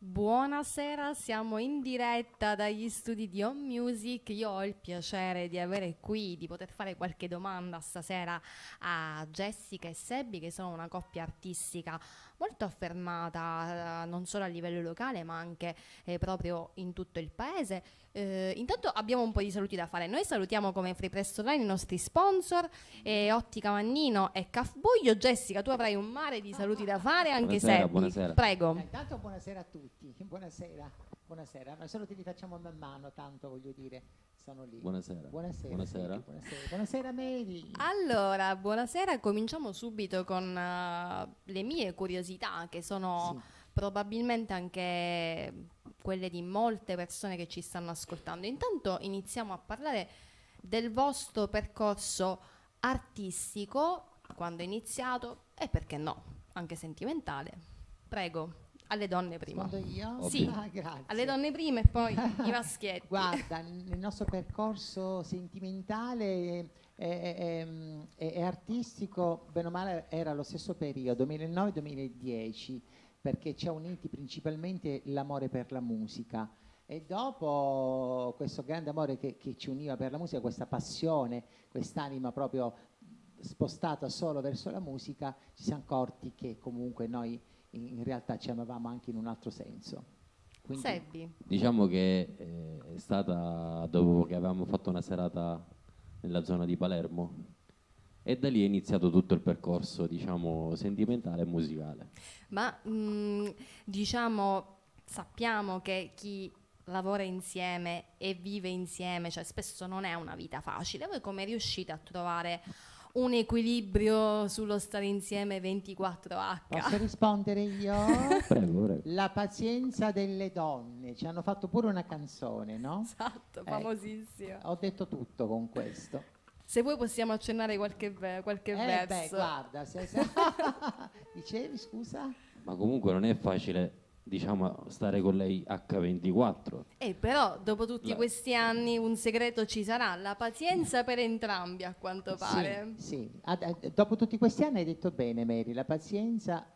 Buonasera, siamo in diretta dagli studi di On Music. Io ho il piacere di avere qui, di poter fare qualche domanda stasera a Jessica e Sebby, che sono una coppia artistica molto affermata, non solo a livello locale, ma anche proprio in tutto il paese. Intanto abbiamo un po' di saluti da fare. Noi salutiamo come Free Press Online i nostri sponsor, Ottica Mannino e Caff Buio. Jessica, tu avrai un mare di saluti da fare, anche Buonasera, Sebby. buonasera. Prego. Intanto buonasera a tutti, buonasera, buonasera. Noi saluti li facciamo man mano, tanto voglio dire, sono lì. Buonasera. Buonasera. Buonasera. Sì, buonasera. Buonasera Mary. Allora, buonasera, cominciamo subito con le mie curiosità, che sono probabilmente anche quelle di molte persone che ci stanno ascoltando. Intanto iniziamo a parlare del vostro percorso artistico, quando è iniziato e perché no, anche sentimentale. Prego, alle donne prima. Rispondo io? Sì, Grazie. alle donne prima e poi i maschietti. Guarda, nel nostro percorso sentimentale e artistico, bene o male, era lo stesso periodo, 2009-2010, perché ci ha uniti principalmente l'amore per la musica. E dopo questo grande amore che ci univa per la musica, questa passione, quest'anima proprio spostata solo verso la musica, ci siamo accorti che comunque noi in realtà ci amavamo anche in un altro senso. Quindi, Sebby. Diciamo che è stata dopo che avevamo fatto una serata nella zona di Palermo e da lì è iniziato tutto il percorso, diciamo, sentimentale e musicale. Ma diciamo, sappiamo che chi lavora insieme e vive insieme, cioè spesso non è una vita facile. Voi come riuscite a trovare un equilibrio sullo stare insieme 24H? posso rispondere io? Prego, prego. La pazienza delle donne, ci hanno fatto pure una canzone, no? Esatto, famosissima. Ho detto tutto con questo. Se vuoi possiamo accennare qualche Beh, verso. guarda, dicevi, scusa? Ma comunque non è facile, diciamo, stare con lei H24. Però dopo tutti La- questi anni un segreto ci sarà, la pazienza per entrambi a quanto pare. Sì. Dopo tutti questi anni hai detto bene, Mary, la pazienza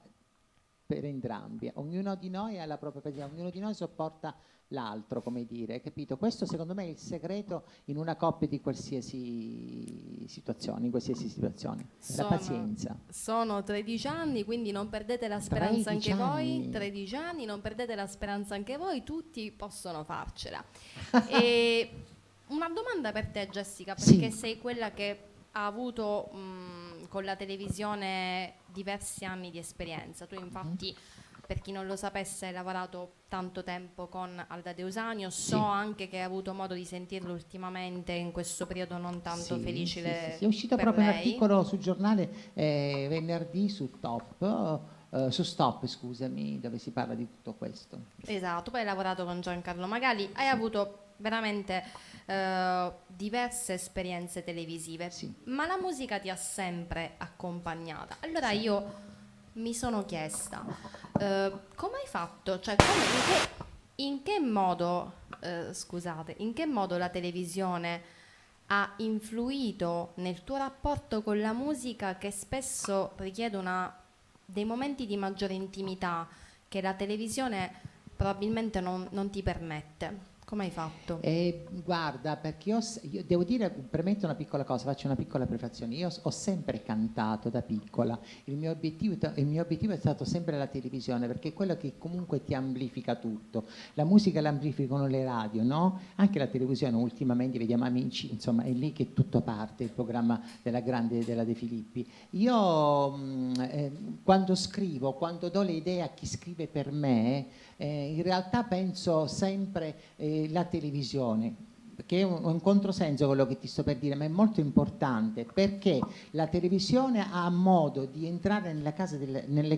per entrambi. Ognuno di noi ha la propria pazienza, ognuno di noi sopporta l'altro, come dire, capito? Questo secondo me è il segreto in una coppia di qualsiasi situazione, in qualsiasi situazione. La pazienza. Sono 13 anni, quindi non perdete la speranza 13 anche anni. voi. 13 anni, non perdete la speranza anche voi, tutti possono farcela. E una domanda per te, Jessica, perché Sì. sei quella che ha avuto con la televisione diversi anni di esperienza. Tu infatti, per chi non lo sapesse, hai lavorato tanto tempo con Alda De Usanio. So anche che hai avuto modo di sentirlo ultimamente in questo periodo non tanto Sì, felice. sì. È uscito per proprio un lei. articolo sul giornale venerdì su su Stop, scusami, dove si parla di tutto questo. Esatto, poi hai lavorato con Giancarlo Magali, hai avuto veramente diverse esperienze televisive, Sì. ma la musica ti ha sempre accompagnata. Allora io mi sono chiesta, come hai fatto? Cioè, in che modo, in che modo la televisione ha influito nel tuo rapporto con la musica, che spesso richiede dei momenti di maggiore intimità che la televisione probabilmente non ti permette? Come hai fatto? Guarda, perché io devo dire, premetto una piccola cosa, faccio una piccola prefazione. Io ho sempre cantato da piccola, il mio obiettivo è stato sempre la televisione, perché è quello che comunque ti amplifica tutto. La musica la amplificano le radio, no? Anche la televisione, ultimamente vediamo Amici, insomma è lì che tutto parte, il programma della grande della De Filippi. Io quando scrivo, quando do le idee a chi scrive per me, in realtà penso sempre la televisione, che è un controsenso quello che ti sto per dire, ma è molto importante, perché la televisione ha modo di entrare nelle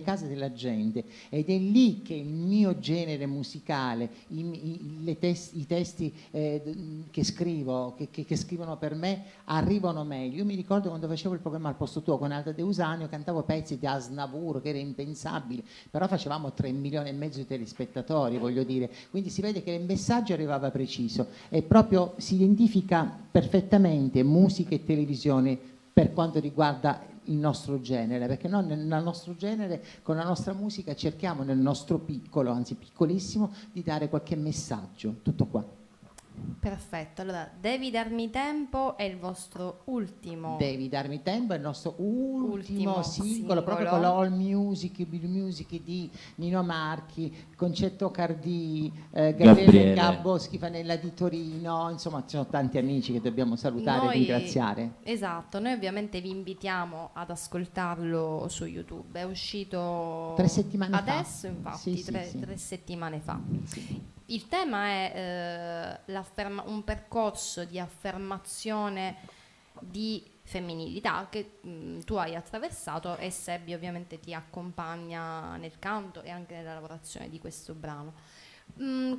case della gente, ed è lì che il mio genere musicale, i testi che scrivo, che scrivono per me, arrivano meglio. Io mi ricordo quando facevo il programma Al posto tuo con Alda De Usanio, cantavo pezzi di Asnavour, che era impensabile, però facevamo 3 milioni e mezzo di telespettatori, voglio dire, quindi si vede che il messaggio arrivava preciso, e proprio si identifica perfettamente musica e televisione per quanto riguarda il nostro genere, perché noi nel nostro genere, con la nostra musica, cerchiamo nel nostro piccolo, anzi piccolissimo, di dare qualche messaggio. Tutto qua. Perfetto, allora Devi darmi tempo è il vostro ultimo. Devi darmi tempo è il nostro ultimo singolo, proprio con l'All Music, Bill Music di Nino Marchi, Concetto Cardì, Gabriele Gabbo, Schifanella di Torino, insomma ci sono tanti amici che dobbiamo salutare e ringraziare. Esatto, noi ovviamente vi invitiamo ad ascoltarlo su YouTube, è uscito 3 settimane adesso, fa. Infatti, Sì, tre settimane fa. Sì. Il tema è un percorso di affermazione di femminilità che tu hai attraversato, e Sebbi ovviamente ti accompagna nel canto e anche nella lavorazione di questo brano.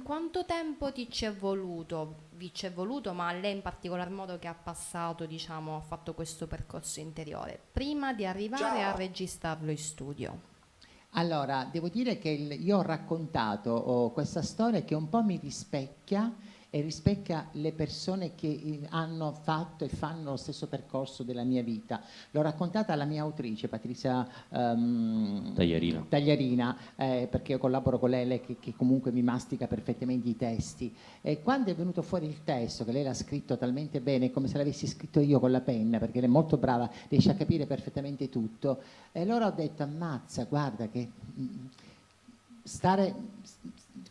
Quanto tempo vi ci è voluto, ma a lei in particolar modo, che ha passato, diciamo, ha fatto questo percorso interiore prima di arrivare a registrarlo in studio? Allora, devo dire che io ho raccontato questa storia che un po' mi rispecchia e rispecchia le persone che hanno fatto e fanno lo stesso percorso della mia vita. L'ho raccontata alla mia autrice, Patrizia Tagliarina, perché io collaboro con lei che comunque mi mastica perfettamente i testi. E quando è venuto fuori il testo, che lei l'ha scritto talmente bene, come se l'avessi scritto io con la penna, perché lei è molto brava, riesce a capire perfettamente tutto, e allora ho detto: ammazza, guarda che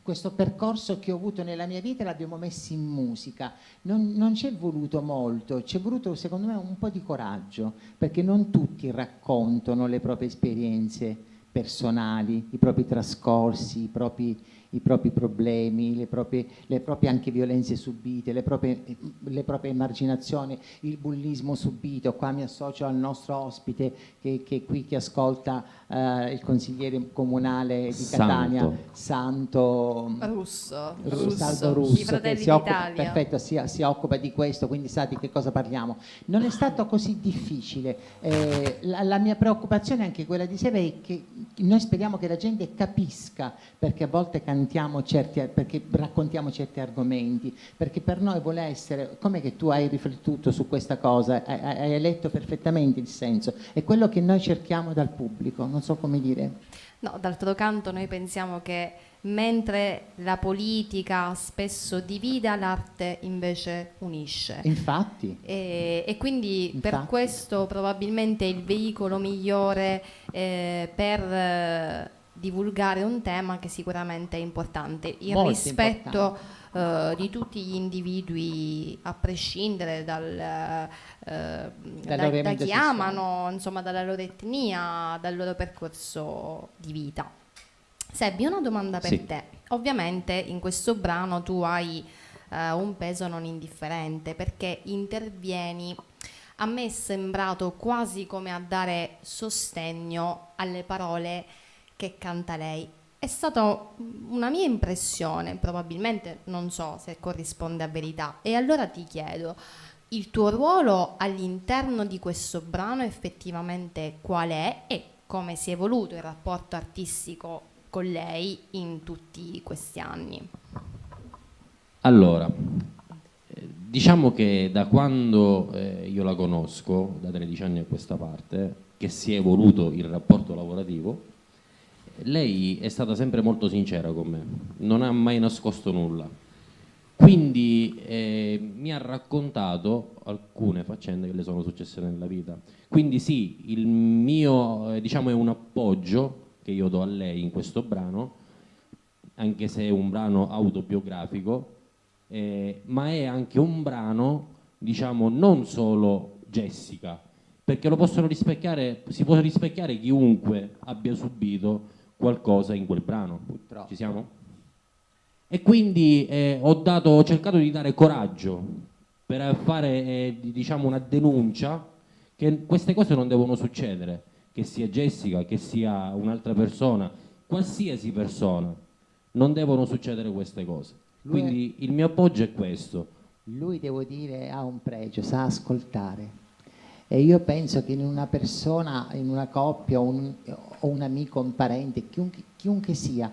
questo percorso che ho avuto nella mia vita l'abbiamo messo in musica. Non ci è voluto molto, ci è voluto secondo me un po' di coraggio, perché non tutti raccontano le proprie esperienze personali, i propri trascorsi, i propri problemi, le proprie anche violenze subite, le proprie emarginazioni, il bullismo subito. Qua mi associo al nostro ospite che qui che ascolta, il consigliere comunale di Catania, Santo Russo, che si occupa, perfetto, si occupa di questo, quindi sa di che cosa parliamo. Non è stato così difficile. La mia preoccupazione è anche quella di sé, è che noi speriamo che la gente capisca perché a volte perché raccontiamo certi argomenti, perché per noi vuole essere, come che tu hai riflettuto su questa cosa, hai letto perfettamente il senso, è quello che noi cerchiamo dal pubblico, non so come dire. No, d'altro canto noi pensiamo che mentre la politica spesso divide, l'arte invece unisce. Infatti. E quindi per questo probabilmente è il veicolo migliore per divulgare un tema che sicuramente è importante, il molto rispetto importante. di tutti gli individui, a prescindere da chi amano, insomma, dalla loro etnia, dal loro percorso di vita. Sebbi, una domanda per te. Ovviamente in questo brano tu hai un peso non indifferente, perché intervieni, a me è sembrato quasi come a dare sostegno alle parole che canta lei. È stata una mia impressione, probabilmente non so se corrisponde a verità, e allora ti chiedo, il tuo ruolo all'interno di questo brano effettivamente qual è, e come si è evoluto il rapporto artistico con lei in tutti questi anni? Allora, diciamo che da quando io la conosco, da 13 anni a questa parte, che si è evoluto il rapporto lavorativo, lei è stata sempre molto sincera con me, non ha mai nascosto nulla. Quindi mi ha raccontato alcune faccende che le sono successe nella vita. Quindi sì, il mio diciamo è un appoggio che io do a lei in questo brano, anche se è un brano autobiografico, ma è anche un brano, diciamo, non solo Jessica, perché lo possono rispecchiare, si può rispecchiare chiunque abbia subito qualcosa in quel brano. Purtroppo. Ci siamo? E quindi ho cercato di dare coraggio per fare diciamo una denuncia che queste cose non devono succedere, che sia Jessica, che sia un'altra persona, qualsiasi persona, non devono succedere queste cose. Quindi il mio appoggio è questo. Lui, devo dire, ha un pregio, sa ascoltare. E io penso che in una persona, in una coppia o un amico, un parente, chiunque sia,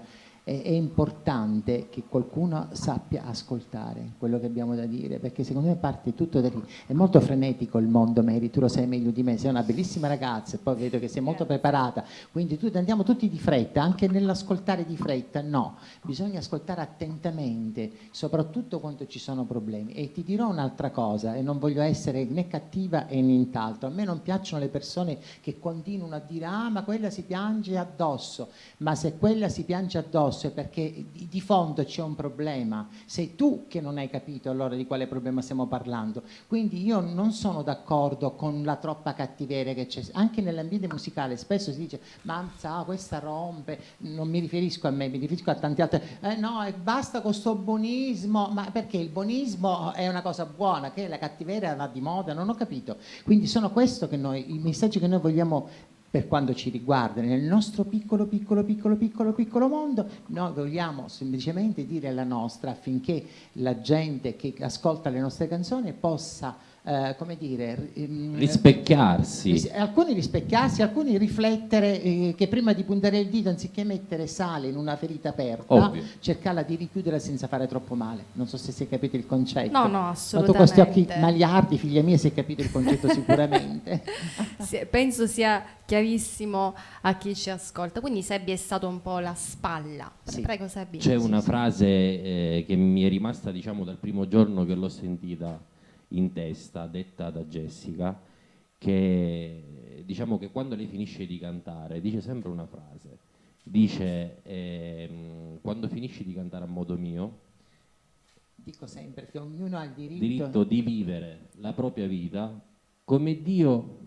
è importante che qualcuno sappia ascoltare quello che abbiamo da dire, perché secondo me parte tutto da lì. È molto frenetico il mondo, Mary, tu lo sai meglio di me, sei una bellissima ragazza e poi vedo che sei molto preparata, quindi andiamo tutti di fretta, anche nell'ascoltare di fretta, no, bisogna ascoltare attentamente, soprattutto quando ci sono problemi. E ti dirò un'altra cosa, e non voglio essere né cattiva e nient'altro, a me non piacciono le persone che continuano a dire ah ma quella si piange addosso, ma se quella si piange addosso è perché di fondo c'è un problema, sei tu che non hai capito allora di quale problema stiamo parlando. Quindi io non sono d'accordo con la troppa cattiveria che c'è anche nell'ambiente musicale, spesso si dice ma questa rompe, non mi riferisco a me, mi riferisco a tanti altri, no basta con sto buonismo, ma perché il buonismo è una cosa buona, che la cattiveria va di moda, non ho capito. Quindi sono questo che noi, i messaggi che noi vogliamo per quanto ci riguarda, nel nostro piccolo mondo, noi vogliamo semplicemente dire la nostra affinché la gente che ascolta le nostre canzoni possa, come dire, rispecchiarsi. Alcuni rispecchiarsi, alcuni riflettere che prima di puntare il dito, anziché mettere sale in una ferita aperta, cercarla di richiudere senza fare troppo male. Non so se si è capito il concetto. No, assolutamente. Ma tu con questi occhi magliardi, figlia mia, si è capito il concetto sicuramente. Penso sia chiarissimo a chi ci ascolta. Quindi Sebbi è stato un po' la spalla. Sì. Prego Sebbi. C'è una frase che mi è rimasta, diciamo, dal primo giorno che l'ho sentita in testa, detta da Jessica, che diciamo che quando lei finisce di cantare dice sempre una frase, dice quando finisci di cantare a modo mio, dico sempre che ognuno ha il diritto di vivere la propria vita come Dio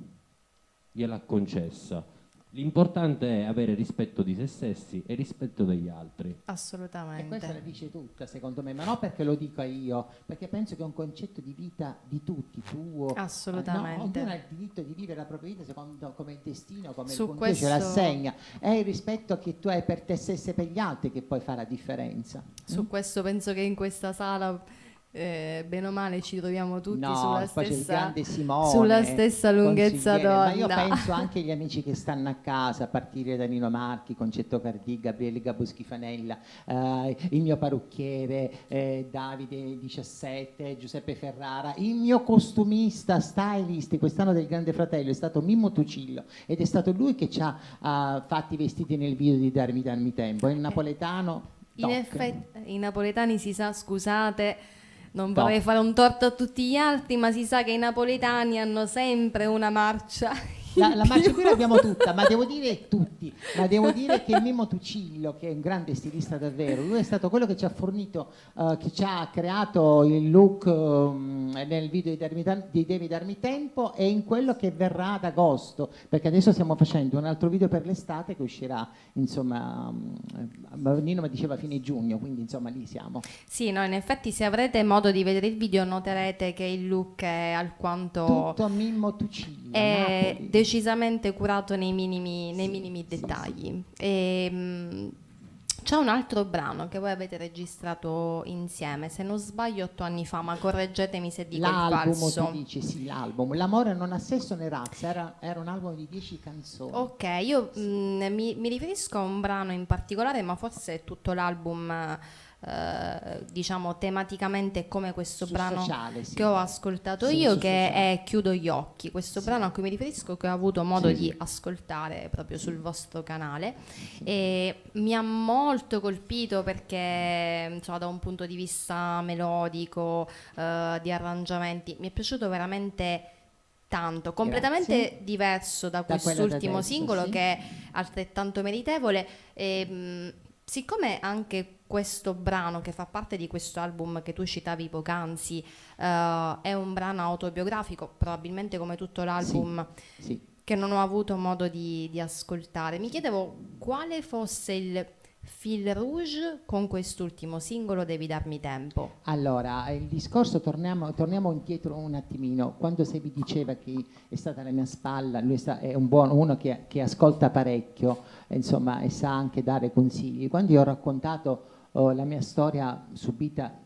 gliel'ha concessa. L'importante è avere rispetto di se stessi e rispetto degli altri. Assolutamente. E questa la dice tutta, secondo me, ma non perché lo dico io, perché penso che è un concetto di vita di tutti, tuo. Assolutamente. No, ognuno ha il diritto di vivere la propria vita secondo come il destino, come Su il buon Dio ce l'assegna. È il rispetto che tu hai per te stesso e per gli altri che poi fa la differenza. Su questo penso che in questa sala bene o male ci troviamo tutti sulla stessa lunghezza d'onda. Ma io penso anche agli amici che stanno a casa, a partire da Nino Marchi, Concetto Cardì, Gabriele Gaboschi-Fanella, il mio parrucchiere Davide 17, Giuseppe Ferrara, il mio costumista, stylist quest'anno del Grande Fratello è stato Mimmo Tucillo ed è stato lui che ci ha fatti i vestiti nel video di Darmi Tempo, è il napoletano. In effetti i napoletani si sa, scusate, non vorrei fare un torto a tutti gli altri, ma si sa che i napoletani hanno sempre una marcia. La marcia qui l'abbiamo tutta, ma devo dire tutti, ma devo dire che Mimmo Tucillo, che è un grande stilista davvero, lui è stato quello che ci ha fornito, che ci ha creato il look nel video di Devi Darmi Tempo e in quello che verrà ad agosto, perché adesso stiamo facendo un altro video per l'estate che uscirà, insomma, Nino mi diceva fine giugno, quindi insomma lì siamo. Sì, no, in effetti se avrete modo di vedere il video noterete che il look è alquanto... Tutto Mimmo Tucillo, è decisamente curato nei minimi dettagli. Sì. C'è un altro brano che voi avete registrato insieme, se non sbaglio 8 anni fa, ma correggetemi se dico il falso. L'album, tu dici, sì, l'album. L'amore non ha sesso né razza, era un album di 10 canzoni. Ok, io mi riferisco a un brano in particolare, ma forse è tutto l'album... diciamo tematicamente come questo brano sociale, sì, che ho ascoltato io, che sociale. È Chiudo gli occhi, questo brano a cui mi riferisco, che ho avuto modo di ascoltare proprio sul vostro canale e mi ha molto colpito perché insomma, da un punto di vista melodico, di arrangiamenti, mi è piaciuto veramente tanto, completamente diverso da quest'ultimo singolo che è altrettanto meritevole. Siccome anche questo brano che fa parte di questo album che tu citavi poc'anzi è un brano autobiografico, probabilmente come tutto l'album che non ho avuto modo di ascoltare, mi chiedevo quale fosse il fil rouge con quest'ultimo singolo Devi Darmi Tempo. Allora, il discorso, torniamo indietro un attimino, quando Sebi diceva che è stata alla mia spalla, lui è uno che ascolta parecchio, insomma, e sa anche dare consigli. Quando io ho raccontato la mia storia subita,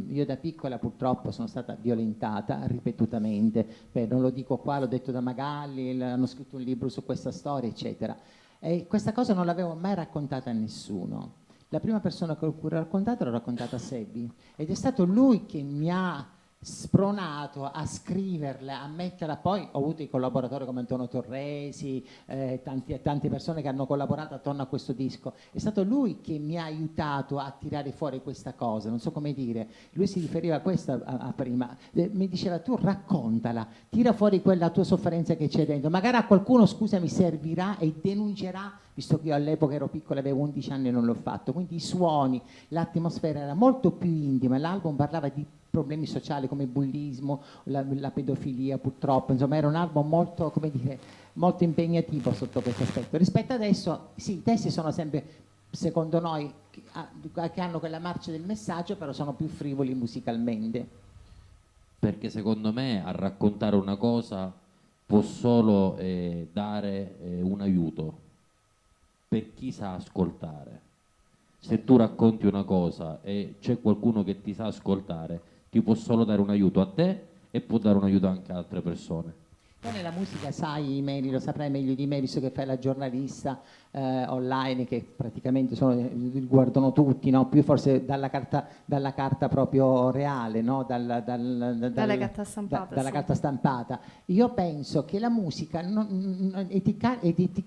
io da piccola purtroppo sono stata violentata ripetutamente, non lo dico qua, l'ho detto da Magalli, hanno scritto un libro su questa storia, eccetera. E questa cosa non l'avevo mai raccontata a nessuno. la prima persona con cui l'ho raccontata a Sebi, ed è stato lui che mi ha spronato a scriverla, a metterla. Poi ho avuto i collaboratori come Antonio Torresi, tante persone che hanno collaborato attorno a questo disco. È stato lui che mi ha aiutato a tirare fuori questa cosa, non so come dire. Lui si riferiva a questo prima, mi diceva: tu raccontala, tira fuori quella tua sofferenza che c'è dentro, magari a qualcuno, scusami, servirà e denuncerà, visto che io all'epoca ero piccola, avevo 11 anni e non l'ho fatto. Quindi i suoni, l'atmosfera era molto più intima, l'album parlava di problemi sociali come il bullismo, la pedofilia, purtroppo, insomma era un album molto, come dire, molto impegnativo sotto questo aspetto. Rispetto adesso, sì, i testi sono sempre, secondo noi, che hanno quella marcia del messaggio, però sono più frivoli musicalmente. Perché secondo me a raccontare una cosa può solo dare un aiuto per chi sa ascoltare. Se tu racconti una cosa e c'è qualcuno che ti sa ascoltare, ti può solo dare un aiuto a te e può dare un aiuto anche ad altre persone. Poi nella musica, sai, Mary, lo saprai meglio di me, visto che fai la giornalista online, che praticamente riguardano tutti, no? Più forse dalla carta proprio reale, no? Dalla carta stampata. Dalla carta stampata. Io penso che la musica,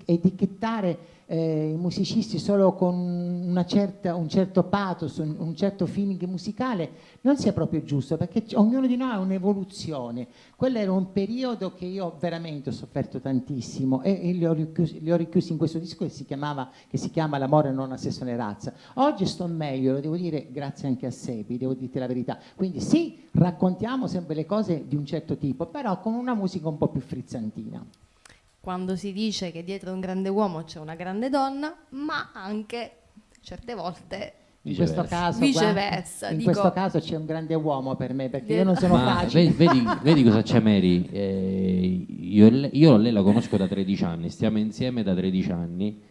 etichettare i musicisti solo con un certo pathos, un certo feeling musicale, non sia proprio giusto, perché ognuno di noi ha un'evoluzione. Quello era un periodo che io veramente ho sofferto tantissimo e li ho richiusi in questo disco che si chiama L'amore non ha sesso né razza. Oggi sto meglio, lo devo dire, grazie anche a Sebi, devo dirti la verità. Quindi sì, raccontiamo sempre le cose di un certo tipo, però con una musica un po' più frizzantina. Quando si dice che dietro un grande uomo c'è una grande donna, ma anche certe volte In questo caso, viceversa. In questo caso c'è un grande uomo per me, perché io non sono facile. Vedi cosa c'è, Mary? Io lei la conosco da 13 anni, stiamo insieme da 13 anni,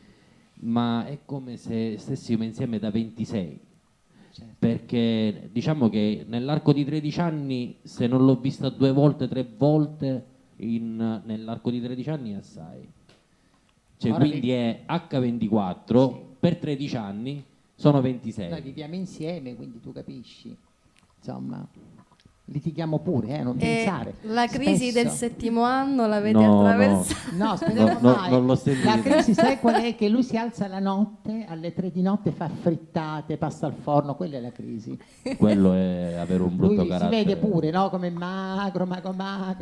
ma è come se stessimo insieme da 26. Certo. Perché diciamo che nell'arco di 13 anni, se non l'ho vista 2 volte, 3 volte, nell'arco di 13 anni è assai. Cioè, quindi è H24, sì. Per 13 anni sono 26. Noi viviamo insieme, quindi tu capisci. Insomma, litighiamo pure, non pensare. La crisi Spesso. del 7° anno l'avete attraversata? No, speriamo mai. Non l'ho sentito. La crisi, sai qual è? Che lui si alza la notte, alle 3 di notte fa frittate, passa al forno, quella è la crisi. Quello è avere un brutto lui carattere. si vede pure, no? Come magro.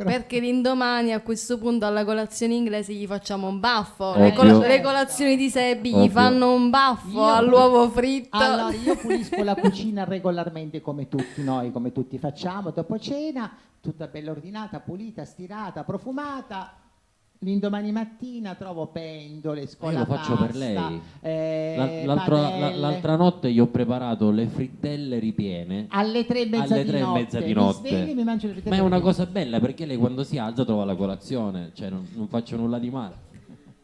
Perché l'indomani a questo punto alla colazione inglese gli facciamo un baffo. Ovvio. Le colazioni di Sebi gli fanno un baffo all'uovo fritto. Allora io pulisco la cucina regolarmente, come tutti noi, come tutti facciamo. Dopo cena, tutta bella ordinata, pulita, stirata, profumata. L'indomani mattina trovo pendole, scolapasta. Io lo faccio per lei. L'altra notte gli ho preparato le frittelle ripiene alle 3:30 di notte. Mi sveglio, mi mangio le frittelle. Ma è una cosa bella, perché lei quando si alza trova la colazione, cioè non faccio nulla di male.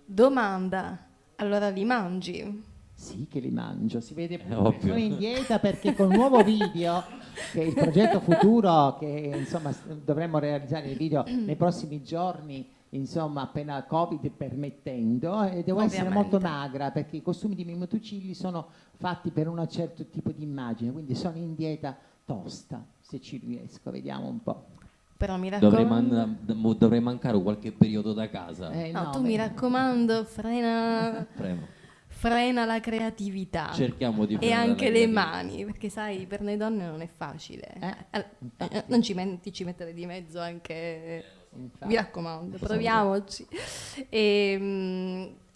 Domanda, allora li mangi? Sì che li mangio, si vede pure. Ovvio. Sono in dieta perché col nuovo video, che è il progetto futuro, che insomma dovremmo realizzare il video nei prossimi giorni, insomma appena Covid permettendo, e devo essere molto magra, perché i costumi di Mimmo Tuccilli sono fatti per un certo tipo di immagine, quindi sono in dieta tosta, se ci riesco, vediamo un po'. Però mi raccomando, dovrei mancare qualche periodo da casa. Mi raccomando, frena la creatività. Cerchiamo di e anche le mani, perché sai, per noi donne non è facile. Non ci mettere di mezzo anche. Infatti. Mi raccomando, proviamoci.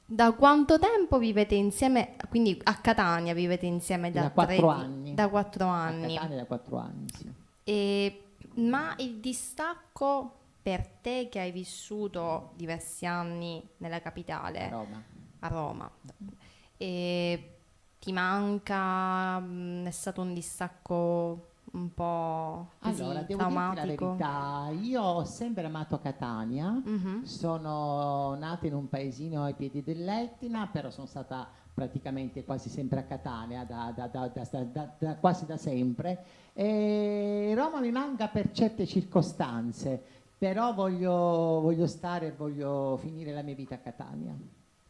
Da quanto tempo vivete insieme? Quindi a Catania vivete insieme da 4 anni. Da 4 anni. A Catania da 4 anni, sì. Ma il distacco per te, che hai vissuto diversi anni nella capitale, a Roma, ti manca? È stato un distacco un po' così, allora, devo traumatico? dirti la verità, io ho sempre amato Catania, sono nata in un paesino ai piedi dell'Etna, però sono stata praticamente quasi sempre a Catania, quasi da sempre, e Roma mi manca per certe circostanze, però voglio finire la mia vita a Catania.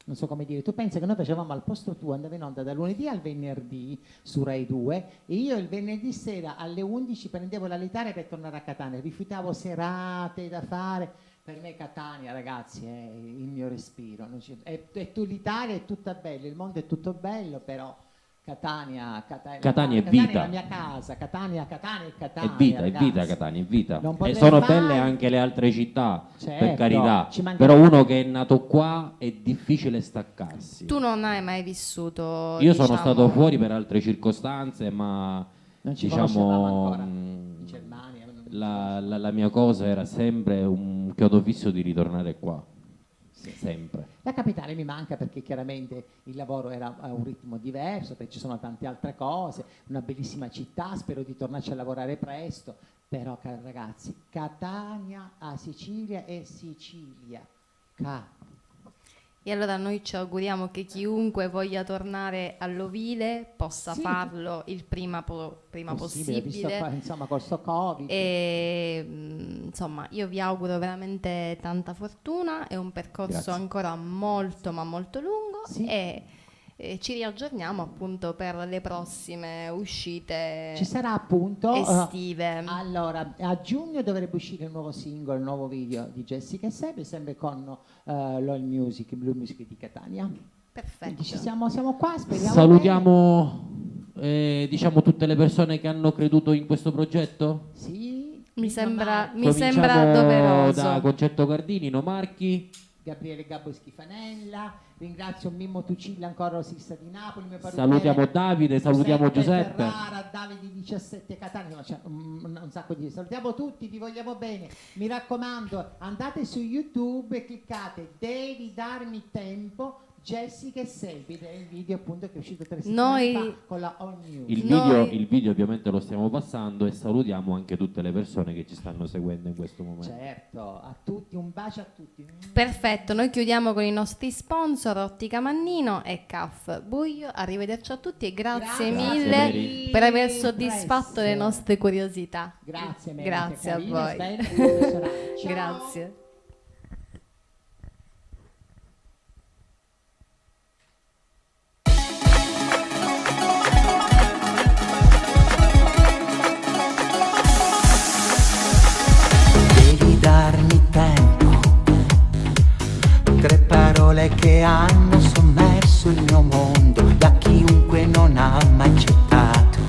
non so come dire, tu pensi che noi facevamo al posto tuo, andavo in onda da lunedì al venerdì su Rai 2 e io il venerdì sera alle 11 prendevo l'Alitalia per tornare a Catania, rifiutavo serate da fare. Per me Catania, ragazzi, è il mio respiro. L'Italia è tutta bella, il mondo è tutto bello, però Catania Catania è vita. Catania è la mia casa, Catania è Catania. È vita, ragazzi. è vita Catania, è vita. E sono mai... belle anche le altre città, certo, per carità. Però uno che è nato qua è difficile staccarsi. Tu non hai mai vissuto... Io sono stato fuori per altre circostanze, ma non ci diciamo ancora in Germania. La mia cosa era sempre un chiodo fisso di ritornare qua. Sempre. La capitale mi manca perché chiaramente il lavoro era a un ritmo diverso, perché ci sono tante altre cose, una bellissima città, spero di tornarci a lavorare presto, però ragazzi, Catania a Sicilia è Sicilia. E allora noi ci auguriamo che chiunque voglia tornare all'Ovile possa farlo il prima possibile. Visto qua, insomma, col sto Covid. E insomma, io vi auguro veramente tanta fortuna, è un percorso ancora molto ma molto lungo e ci riaggiorniamo appunto per le prossime uscite. Ci sarà appunto estive. Allora, a giugno dovrebbe uscire il nuovo singolo, il nuovo video di Jessica e Sebbe, sempre con l'All Music, Blue Music di Catania. Perfetto. Siamo qua, speriamo. Salutiamo diciamo tutte le persone che hanno creduto in questo progetto. Sì. Mi sembra Cominciamo doveroso. da Concetto Cardini, No Marchi, Gabriele Gabbo Schifanella, ringrazio Mimmo Tucilla, ancora Sissa di Napoli, mio salutiamo Davide, salutiamo Giuseppe Ferrara, Davide 17 Catania, c'è un sacco di... Salutiamo tutti, vi vogliamo bene, mi raccomando andate su YouTube e cliccate Devi darmi tempo Jessica e Selby, è il video appunto che è uscito 3 settimane fa con la All News. Il video ovviamente lo stiamo passando e salutiamo anche tutte le persone che ci stanno seguendo in questo momento. Certo, a tutti, un bacio a tutti. Perfetto, noi chiudiamo con i nostri sponsor Ottica Mannino e Caff Buio. Arrivederci a tutti e grazie mille per aver soddisfatto le nostre curiosità. Grazie, grazie a voi. Grazie. Darmi tempo, 3 parole che hanno sommerso il mio mondo, da chiunque non ha mai accettato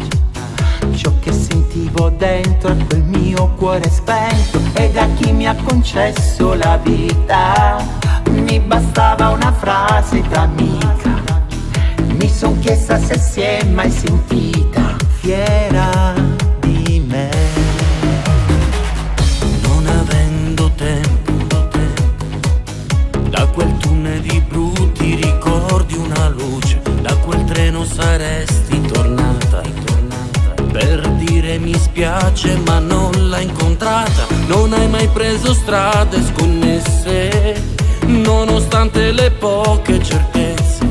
ciò che sentivo dentro a quel mio cuore spento, e da chi mi ha concesso la vita. Mi bastava una frase d'amica, mi son chiesta se si è mai sentita fiera di me. Da quel tunnel di brutti ricordi una luce, da quel treno saresti tornata per dire mi spiace ma non l'hai incontrata. Non hai mai preso strade sconnesse nonostante le poche certezze,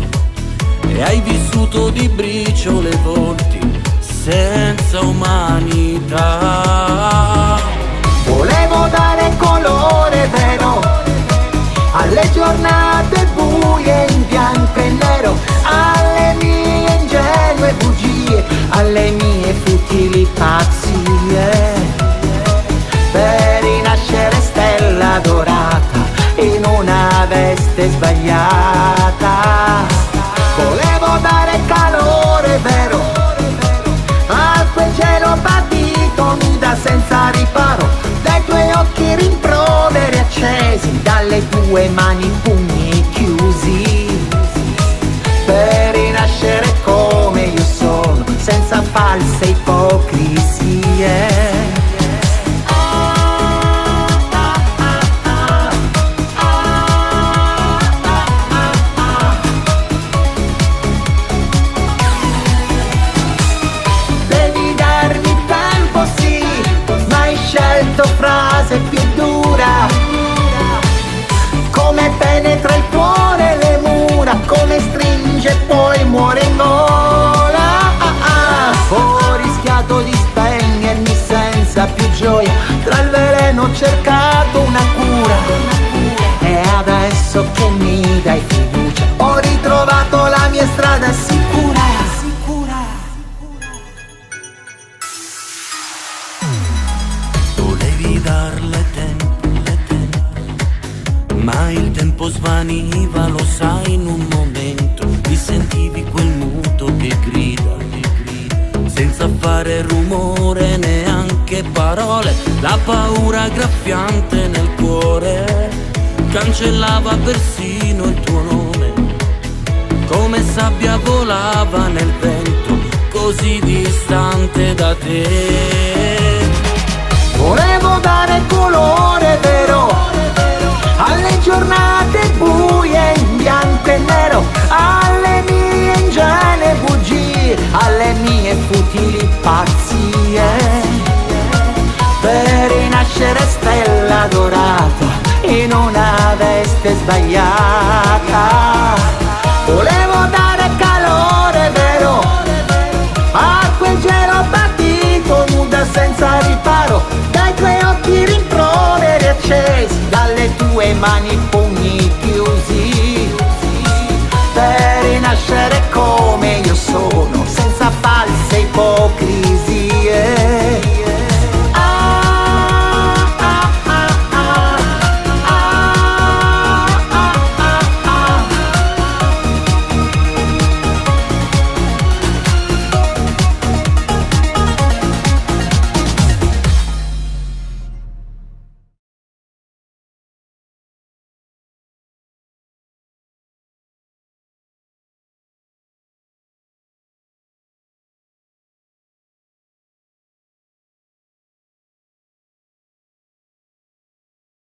e hai vissuto di briciole volti senza umanità. Volevo dare colore vero alle giornate buie in bianco e nero, alle mie ingenue bugie, alle mie futili pazzie, per rinascere stella dorata in una veste sbagliata. Volevo dare calore vero a quel cielo patito nuda senza riparo, dai tuoi occhi rimproveri accesi, dalle tue mani pugni chiusi, per rinascere come io sono, senza false ipocrisie. Devi darmi tempo, sì, ma hai scelto frase più dura. Come penetra il cuore le mura, come stringe e poi muore in gola. Ho rischiato di spegnermi senza più gioia, tra il veleno ho cercato una cura, e adesso che mi dai fiducia tempo svaniva, lo sai, in un momento ti sentivi quel muto che grida, senza fare rumore, neanche parole. La paura graffiante nel cuore cancellava persino il tuo nome, come sabbia volava nel vento, così distante da te. Volevo dare colore vero alle giornate buie in bianco e nero, alle mie ingenue bugie, alle mie futili pazzie, per rinascere stella dorata in una veste sbagliata. Volevo dare calore vero a quel gelo partito, nuda senza riparo, dai tuoi occhi rimproveri accesi, dalle tue mani pugni chiusi, per rinascere come io sono